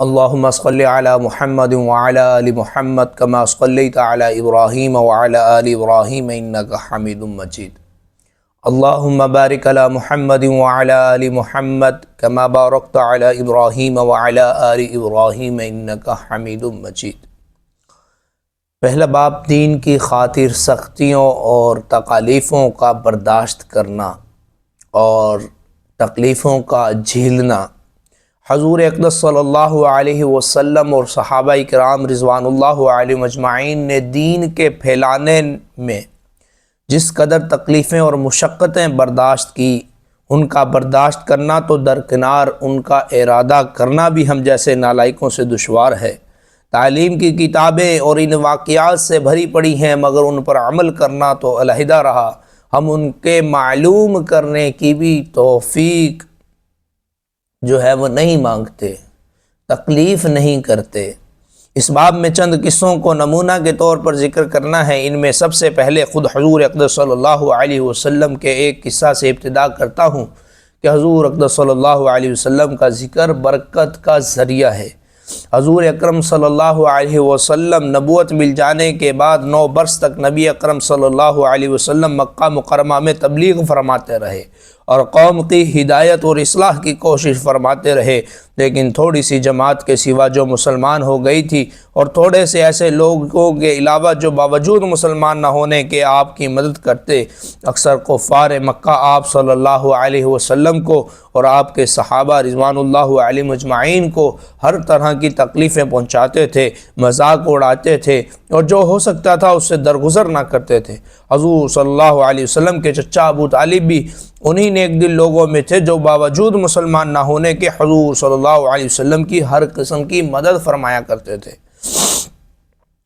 اللهم صل على محمد وعلى آل محمد كما صليت على إبراهيم وعلى آل إبراهيم إنك حميد مجيد. اللهم بارك على محمد وعلى آل محمد كما باركت على إبراهيم وعلى آل إبراهيم إنك حميد مجيد. پہلا باب دین کی خاطر سختیوں اور تکالیفوں کا برداشت کرنا اور تکلیفوں کا جھیلنا. حضور اقدس صلی اللہ علیہ وسلم اور صحابہ کرام رضوان اللہ علیہم اجمعین نے دین کے پھیلانے میں جس قدر تکلیفیں اور مشقتیں برداشت کی، ان کا برداشت کرنا تو درکنار، ان کا ارادہ کرنا بھی ہم جیسے نالائقوں سے دشوار ہے. تعلیم کی کتابیں اور ان واقعات سے بھری پڑی ہیں، مگر ان پر عمل کرنا تو علیحدہ رہا. ہم ان کے معلوم کرنے کی بھی توفیق جو ہے وہ نہیں مانگتے، تکلیف نہیں کرتے. اس باب میں چند قصوں کو نمونہ کے طور پر ذکر کرنا ہے. ان میں سب سے پہلے خود حضور اقدس صلی اللہ علیہ وسلم کے ایک قصہ سے ابتدا کرتا ہوں کہ حضور اقدس صلی اللہ علیہ وسلم کا ذکر برکت کا ذریعہ ہے. حضور اکرم صلی اللہ علیہ وسلم نبوت مل جانے کے بعد 9 برس تک نبی اکرم صلی اللہ علیہ وسلم مکہ مکرمہ میں تبلیغ فرماتے رہے اور قوم کی ہدایت اور اصلاح کی کوشش فرماتے رہے. لیکن تھوڑی سی جماعت کے سوا جو مسلمان ہو گئی تھی اور تھوڑے سے ایسے لوگوں کے علاوہ جو باوجود مسلمان نہ ہونے کے آپ کی مدد کرتے، اکثر کفار مکہ آپ صلی اللہ علیہ وسلم کو اور آپ کے صحابہ رضوان اللہ علیہم اجمعین کو ہر طرح کی تکلیفیں پہنچاتے تھے، مذاق اڑاتے تھے اور جو ہو سکتا تھا اس سے درگزر نہ کرتے تھے. حضور صلی اللہ علیہ وسلم کے چچا ابو طالب بھی انہی نیک دل لوگوں میں تھے جو باوجود مسلمان نہ ہونے کے حضور صلی اللہ علیہ وسلم کی ہر قسم کی مدد فرمایا کرتے تھے.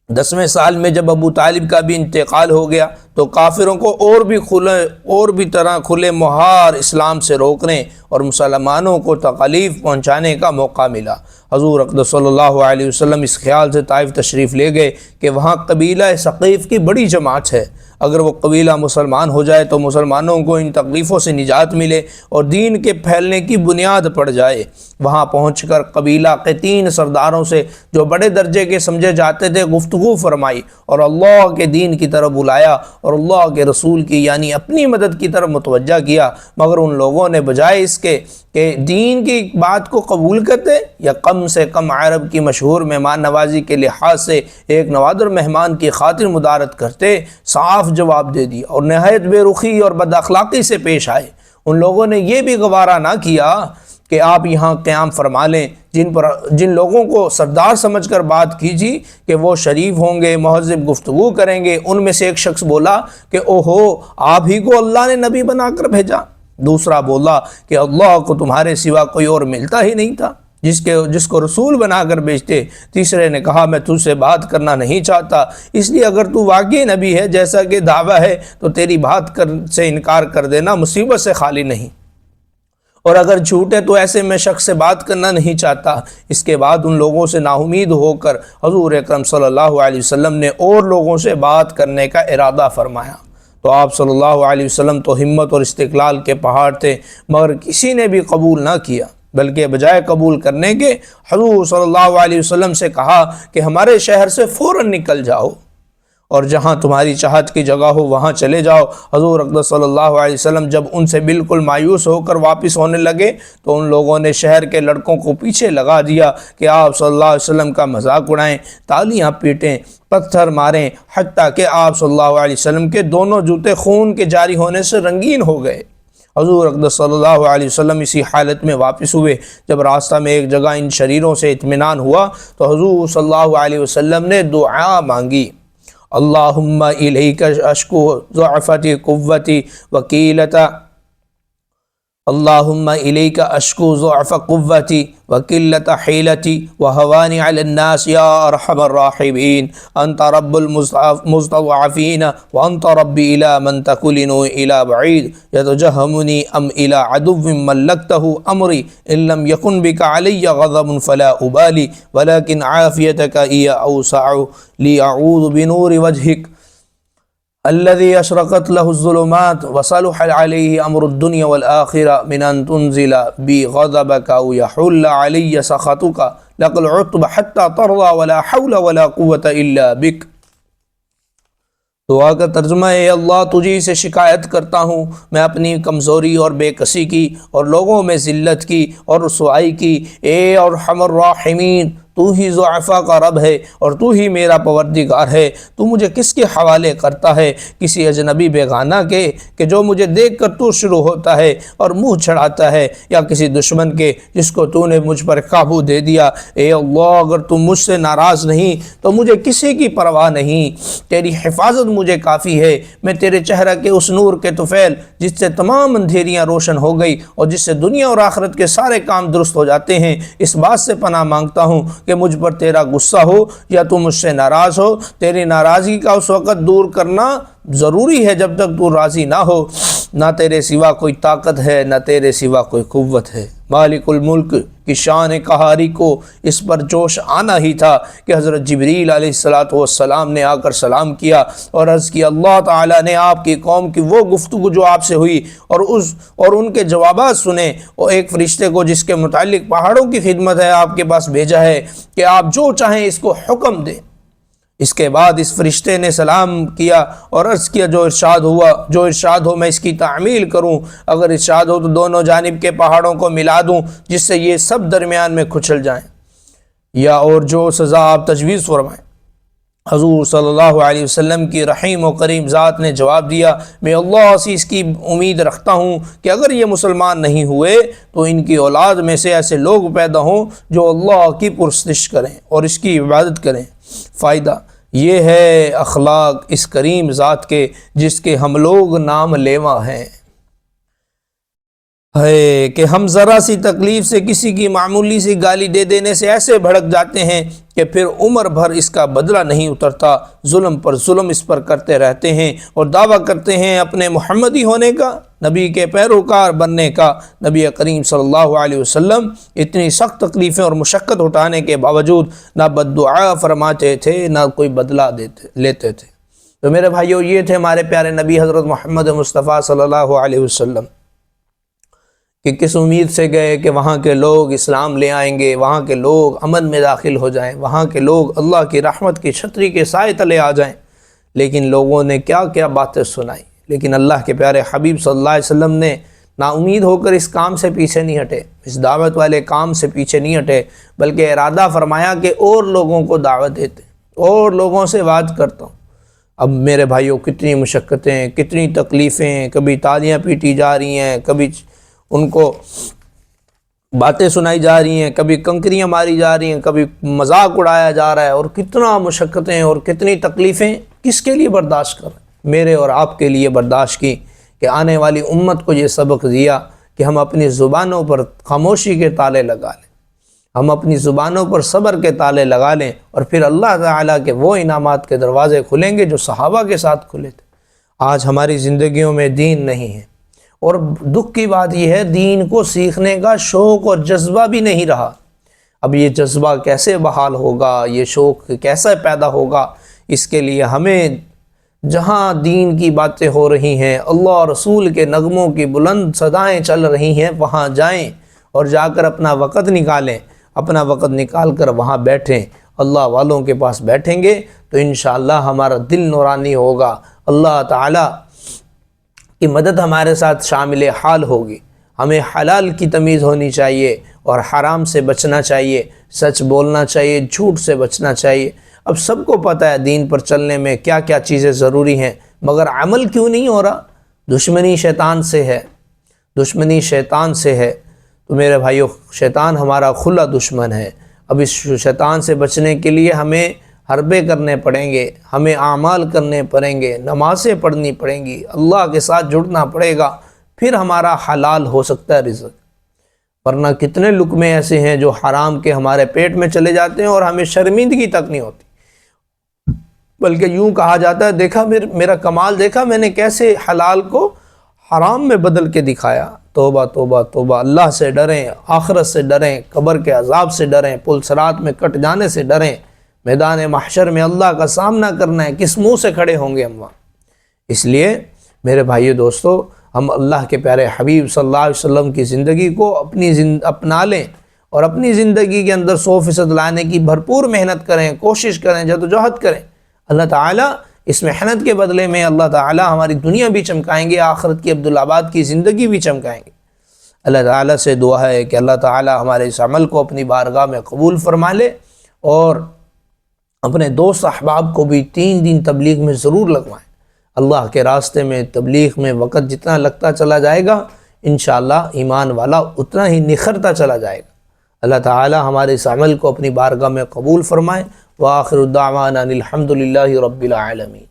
10ویں سال میں جب ابو طالب کا بھی انتقال ہو گیا تو کافروں کو اور بھی طرح کھلے مہار اسلام سے روکنے اور مسلمانوں کو تکلیف پہنچانے کا موقع ملا. حضور اقدس صلی اللہ علیہ وسلم اس خیال سے طائف تشریف لے گئے کہ وہاں قبیلہ ثقیف کی بڑی جماعت ہے، اگر وہ قبیلہ مسلمان ہو جائے تو مسلمانوں کو ان تکلیفوں سے نجات ملے اور دین کے پھیلنے کی بنیاد پڑ جائے. وہاں پہنچ کر قبیلہ کے 3 سرداروں سے جو بڑے درجے کے سمجھے جاتے تھے گفتگو فرمائی اور اللہ کے دین کی طرف بلایا اور اللہ کے رسول کی یعنی اپنی مدد کی طرف متوجہ کیا. مگر ان لوگوں نے بجائے اس کے کہ دین کی بات کو قبول کرتے یا کم سے کم عرب کی مشہور مہمان نوازی کے لحاظ سے ایک نوادر مہمان کی خاطر مدارت کرتے، صاف جواب دے دیا اور نہایت بے رخی اور بد اخلاقی سے پیش آئے. ان لوگوں نے یہ بھی گوارا نہ کیا کہ آپ یہاں قیام فرما لیں. جن لوگوں کو سردار سمجھ کر بات کیجیے کہ وہ شریف ہوں گے، مہذب گفتگو کریں گے. ان میں سے ایک شخص بولا کہ اوہو، آپ ہی کو اللہ نے نبی بنا کر بھیجا. دوسرا بولا کہ اللہ کو تمہارے سوا کوئی اور ملتا ہی نہیں تھا جس کو رسول بنا کر بھیجتے. تیسرے نے کہا میں تجھ سے بات کرنا نہیں چاہتا، اس لیے اگر تو واقعی نبی ہے جیسا کہ دعویٰ ہے تو تیری بات سے انکار کر دینا مصیبت سے خالی نہیں، اور اگر جھوٹے تو ایسے میں شخص سے بات کرنا نہیں چاہتا. اس کے بعد ان لوگوں سے نا امید ہو کر حضور اکرم صلی اللہ علیہ وسلم نے اور لوگوں سے بات کرنے کا ارادہ فرمایا. تو آپ صلی اللہ علیہ وسلم تو ہمت اور استقلال کے پہاڑ تھے، مگر کسی نے بھی قبول نہ کیا، بلکہ بجائے قبول کرنے کے حضور صلی اللہ علیہ وسلم سے کہا کہ ہمارے شہر سے فوراً نکل جاؤ اور جہاں تمہاری چاہت کی جگہ ہو وہاں چلے جاؤ. حضور اقدس صلی اللہ علیہ وسلم جب ان سے بالکل مایوس ہو کر واپس ہونے لگے تو ان لوگوں نے شہر کے لڑکوں کو پیچھے لگا دیا کہ آپ صلی اللہ علیہ وسلم کا مذاق اڑائیں، تالیاں پیٹیں، پتھر ماریں، حتیٰ کہ آپ صلی اللہ علیہ وسلم کے دونوں جوتے خون کے جاری ہونے سے رنگین ہو گئے. حضور اقدس صلی اللہ علیہ وسلم اسی حالت میں واپس ہوئے. جب راستہ میں ایک جگہ ان شریروں سے اطمینان ہوا تو حضور صلی اللہ علیہ وسلم نے دعا مانگی، اللہم الیک اشکو ضعفت قوتی وکیلت اللہم الیک اشکو ضعف قوتی وقلت حیلتی وہوانی علی الناس یا ارحم الراحمین انت رب المستضعفین وانت ربی الى من تکلن الى بعید یتجہمنی ام الى عدو ملکتہ امری ان لم یکن بک علی غضب فلا ابالی ولکن عافیتک ای اوسع لی اعوذ بنور وجہک. الذي أشرقت له الظلمات وصلح عليه أمر الدنيا والآخرة من أن تنزل بي غضبك أو يحل علي سخطك لقد عتب حتى ترضى ولا حول ولا قوة إلا بك۔ دعا کا ترجمہ ہے: اے اللہ، تجھی سے شکایت کرتا ہوں میں اپنی کمزوری اور بے کسی کی اور لوگوں میں ذلت کی اور رسوائی کی۔ اے ارحم الراحمین، تو ہی ضعفاء کا رب ہے اور تو ہی میرا پروردگار ہے۔ تو مجھے کس کے حوالے کرتا ہے؟ کسی اجنبی بیگانہ کے کہ جو مجھے دیکھ کر تو شروع ہوتا ہے اور منہ چڑھاتا ہے، یا کسی دشمن کے جس کو تو نے مجھ پر قابو دے دیا؟ اے اللہ، اگر تم مجھ سے ناراض نہیں تو مجھے کسی کی پرواہ نہیں۔ تیری حفاظت مجھے کافی ہے۔ میں تیرے چہرہ کے اس نور کے طفیل جس سے تمام اندھیریاں روشن ہو گئی اور جس سے دنیا اور آخرت کے سارے کام درست ہو جاتے ہیں، اس بات سے پناہ مانگتا ہوں کہ مجھ پر تیرا غصہ ہو یا تو مجھ سے ناراض ہو۔ تیری ناراضگی کا اس وقت دور کرنا ضروری ہے جب تک تو راضی نہ ہو۔ نہ تیرے سوا کوئی طاقت ہے، نہ تیرے سوا کوئی قوت ہے۔ مالک الملک کی شان قہاری کو اس پر جوش آنا ہی تھا کہ حضرت جبریل علیہ السلام نے آ کر سلام کیا اور عرض کیا: اللہ تعالیٰ نے آپ کی قوم کی وہ گفتگو جو آپ سے ہوئی اور ان کے جوابات سنے، اور ایک فرشتے کو جس کے متعلق پہاڑوں کی خدمت ہے آپ کے پاس بھیجا ہے کہ آپ جو چاہیں اس کو حکم دیں۔ اس کے بعد اس فرشتے نے سلام کیا اور عرض کیا: جو ارشاد ہو میں اس کی تعمیل کروں، اگر ارشاد ہو تو دونوں جانب کے پہاڑوں کو ملا دوں جس سے یہ سب درمیان میں کھچل جائیں، یا اور جو سزا آپ تجویز فرمائیں۔ حضور صلی اللہ علیہ وسلم کی رحیم و کریم ذات نے جواب دیا: میں اللہ سے اس کی امید رکھتا ہوں کہ اگر یہ مسلمان نہیں ہوئے تو ان کی اولاد میں سے ایسے لوگ پیدا ہوں جو اللہ کی پرستش کریں اور اس کی عبادت کریں۔ فائدہ یہ ہے اخلاق اس کریم ذات کے جس کے ہم لوگ نام لیوا ہیں، ہے کہ ہم ذرا سی تکلیف سے کسی کی معمولی سی گالی دے دینے سے ایسے بھڑک جاتے ہیں کہ پھر عمر بھر اس کا بدلہ نہیں اترتا، ظلم پر ظلم اس پر کرتے رہتے ہیں اور دعویٰ کرتے ہیں اپنے محمدی ہونے کا، نبی کے پیروکار بننے کا۔ نبی کریم صلی اللہ علیہ وسلم اتنی سخت تکلیفیں اور مشقت اٹھانے کے باوجود نہ بد دعا فرماتے تھے نہ کوئی بدلہ لیتے تھے۔ تو میرے بھائیو، یہ تھے ہمارے پیارے نبی حضرت محمد مصطفیٰ صلی اللہ علیہ وسلم کہ کس امید سے گئے کہ وہاں کے لوگ اسلام لے آئیں گے، وہاں کے لوگ امن میں داخل ہو جائیں، وہاں کے لوگ اللہ کی رحمت کی چھتری کے سائے تلے آ جائیں۔ لیکن لوگوں نے کیا کیا باتیں سنائی، لیکن اللہ کے پیارے حبیب صلی اللہ علیہ وسلم نے نا امید ہو کر اس کام سے پیچھے نہیں ہٹے، اس دعوت والے کام سے پیچھے نہیں ہٹے، بلکہ ارادہ فرمایا کہ اور لوگوں کو دعوت دیتے اور لوگوں سے بات کرتا ہوں۔ اب میرے بھائیوں، کتنی مشقتیں، کتنی تکلیفیں، کبھی تالیاں پیٹی جا رہی ہیں، کبھی ان کو باتیں سنائی جا رہی ہیں، کبھی کنکریاں ماری جا رہی ہیں، کبھی مذاق اڑایا جا رہا ہے، اور کتنا مشقتیں اور کتنی تکلیفیں کس کے لیے برداشت کر رہے ہیں؟ میرے اور آپ کے لیے برداشت کی کہ آنے والی امت کو یہ سبق دیا کہ ہم اپنی زبانوں پر خاموشی کے تالے لگا لیں، ہم اپنی زبانوں پر صبر کے تالے لگا لیں، اور پھر اللہ تعالیٰ کے وہ انعامات کے دروازے کھلیں گے جو صحابہ کے ساتھ کھلے تھے۔ آج ہماری زندگیوں میں دین نہیں ہے، اور دکھ کی بات یہ ہے دین کو سیکھنے کا شوق اور جذبہ بھی نہیں رہا۔ اب یہ جذبہ کیسے بحال ہوگا، یہ شوق کیسے پیدا ہوگا؟ اس کے لیے ہمیں جہاں دین کی باتیں ہو رہی ہیں، اللہ اور رسول کے نغموں کی بلند صدائیں چل رہی ہیں، وہاں جائیں اور جا کر اپنا وقت نکالیں، اپنا وقت نکال کر وہاں بیٹھیں، اللہ والوں کے پاس بیٹھیں گے تو انشاءاللہ ہمارا دل نورانی ہوگا، اللہ تعالیٰ کی مدد ہمارے ساتھ شامل حال ہوگی۔ ہمیں حلال کی تمیز ہونی چاہیے اور حرام سے بچنا چاہیے، سچ بولنا چاہیے، جھوٹ سے بچنا چاہیے۔ اب سب کو پتہ ہے دین پر چلنے میں کیا کیا چیزیں ضروری ہیں، مگر عمل کیوں نہیں ہو رہا؟ دشمنی شیطان سے ہے، دشمنی شیطان سے ہے۔ تو میرے بھائیو، شیطان ہمارا کھلا دشمن ہے۔ اب اس شیطان سے بچنے کے لیے ہمیں حربے کرنے پڑیں گے، ہمیں اعمال کرنے پڑیں گے، نمازیں پڑھنی پڑیں گی، اللہ کے ساتھ جڑنا پڑے گا، پھر ہمارا حلال ہو سکتا ہے رزق۔ ورنہ کتنے لقمے ایسے ہیں جو حرام کے ہمارے پیٹ میں چلے جاتے ہیں اور ہمیں شرمندگی تک نہیں ہوتی، بلکہ یوں کہا جاتا ہے دیکھا میرا کمال، دیکھا میں نے کیسے حلال کو حرام میں بدل کے دکھایا۔ توبہ توبہ توبہ، اللہ سے ڈریں، آخرت سے ڈریں، قبر کے عذاب سے ڈریں، پل صراط میں کٹ جانے سے ڈریں، میدان محشر میں اللہ کا سامنا کرنا ہے، کس منہ سے کھڑے ہوں گے ہم وہاں؟ اس لیے میرے بھائیو دوستو، ہم اللہ کے پیارے حبیب صلی اللہ علیہ وسلم کی زندگی کو اپنا لیں اور اپنی زندگی کے اندر 100% لانے کی بھرپور محنت کریں، کوشش کریں، جدوجہد کریں۔ اللہ تعالیٰ اس محنت کے بدلے میں اللہ تعالیٰ ہماری دنیا بھی چمکائیں گے، آخرت کی عبدالآباد کی زندگی بھی چمکائیں گے۔ اللہ تعالیٰ سے دعا ہے کہ اللہ تعالیٰ ہمارے اس عمل کو اپنی بارگاہ میں قبول فرما لے، اور اپنے دوست احباب کو بھی 3 دن تبلیغ میں ضرور لگوائیں۔ اللہ کے راستے میں تبلیغ میں وقت جتنا لگتا چلا جائے گا، انشاءاللہ ایمان والا اتنا ہی نکھرتا چلا جائے گا۔ اللہ تعالی ہمارے اس عمل کو اپنی بارگاہ میں قبول فرمائے۔ وآخر الدعوانا الحمد للہ رب العالمین۔